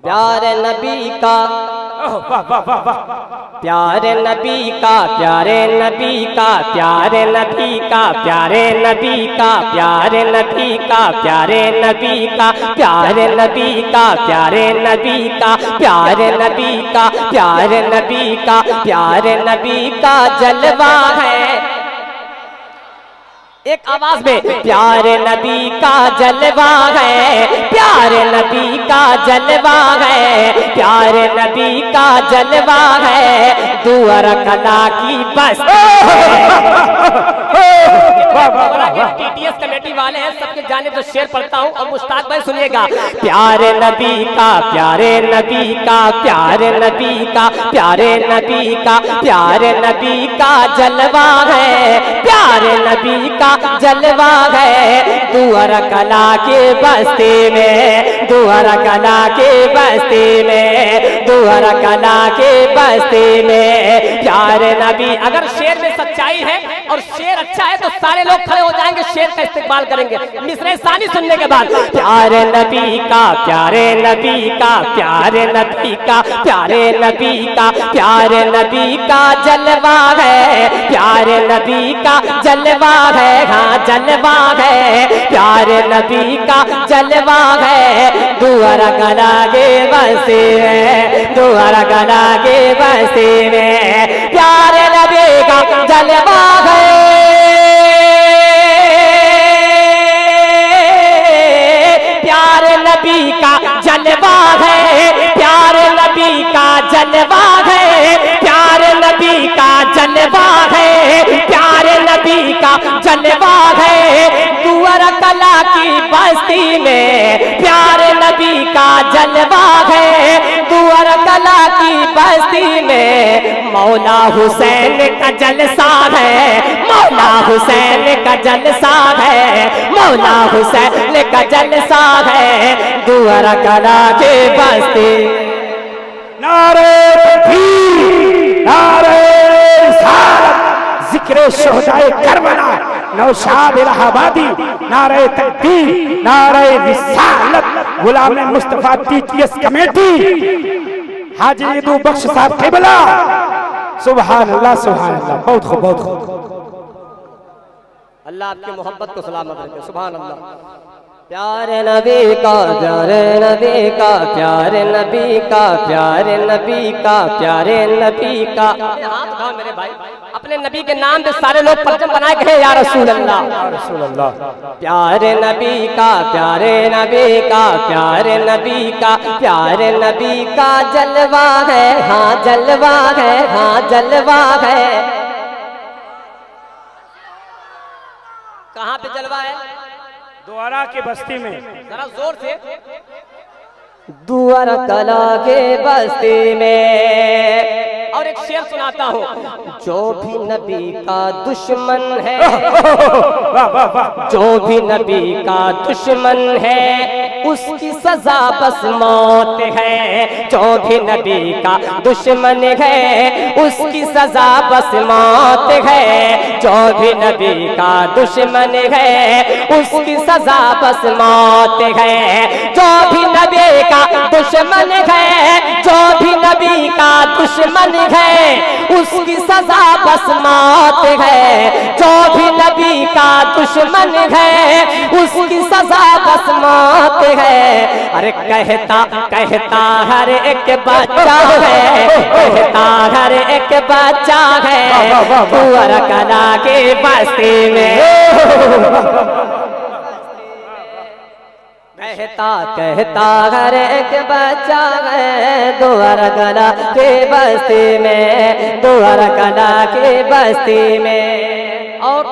प्यारे नबी का, प्यारे नबी का, प्यारे नबी का, प्यारे नबी का, प्यारे नबी का, प्यारे नबी का, प्यारे नबी का, प्यारे नबी का, प्यारे नबी का, प्यारे नबी का, प्यारे नबी का, प्यारे नबी का जलवा है। एक आवाज में, प्यारे नबी का जलवा है, प्यारे नबी का जलवा है, प्यारे नबी का जलवा है, दुआर कला की बस। टीटीएस कमेटी वाले हैं, सबके जाने तो शेर पढ़ता हूँ और मुश्ताक भाई सुनिएगा। प्यारे नबी का, प्यारे नबी का, प्यारे नबी का, प्यारे नबी का, प्यारे नबी का जलवा है, प्यारे नबी का जलवा है, दुआर कला के बस्ती में, दुआर कला के बस्ती में, दुआर कला के बस्ती में, प्यारे नबी। अगर शेर में सच्चाई है और शेर अच्छा है तो सारे लोग खड़े हो जाएंगे, शेर का इस्तेमाल करेंगे मिसरे सानी सुनने के बाद। प्यारे नबी का, प्यारे नबी का, प्यारे नबी का, प्यारे नबी का, प्यारे नबी का जलवा है, प्यारे नबी का जलवा है, हाँ जलवा है, प्यारे नबी का जलवा है, दुआर कला के बस्ती में, दुआर कला के बस्ती में, प्यारे नबी का जलवा है, प्यारे नबी का जलवा है, प्यारे नबी का जलवा है, प्यारे नबी का जलवा है, प्यारे नबी का जलवा है, दुआर कला की बस्ती में, प्यारे नबी का जलवा है, दुआर कला की बस्ती में, मौला हुसैन का जलसा है, मौला हुसैन का जलसा है, मौला हुसैन का जलसा है, दुआर कला की बस्ती। नारे तकबीर, नारे रिसालत, जिक्र शोहदाए करबला, नौशाद इलाहाबादी, नारे तकबीर, नारे रिसालत, गुलाम मुस्तफा टीटीएस कमेटी, हाजी ईदू बख्श साहब क़िबला, सुभान अल्लाह, सुभान अल्लाह, बहुत खूब, बहुत खूब। अल्लाह आपकी मोहब्बत को सलामत रखे, सुभान अल्लाह। प्यारे नबी का, प्यारे नबी का, प्यारे नबी का, प्यारे नबी का, प्यारे नबी का। हाथ उठाओ मेरे भाई, अपने नबी के नाम पे सारे लोग परचम बनाए गए, या रसूल अल्लाह, या रसूल अल्लाह। प्यारे नबी का, प्यारे नबी का, प्यारे नबी का, प्यारे नबी का जलवा है, हाँ जलवा है, हाँ जलवा है। कहाँ पे जलवा है? दुआरा की बस्ती में, जरा जोर से। दुआर कला के बस्ती में। और एक शेर सुनाता हूँ, जो भी नबी का दुश्मन है, जो भी नबी का दुश्मन है, उसकी सजा बस मौत है, जो भी नबी का दुश्मन है, उसकी सजा बस मौत है, जो भी नबी का दुश्मन है, उसकी सजा बस मौत है, जो भी नबी का दुश्मन है, जो भी नबी का दुश्मन है, उसकी सजा बस मौत है, जो भी नबी का दुश्मन है, उसकी सजा बस मौत है। अरे कहता कहता हर एक बच्चा है, कहता हर एक बच्चा है, दुआर कला के बस्ती में। कहता कहता हर एक बच्चा है, दुआर कला के बस्ती में, दुआर कला के बस्ती में। और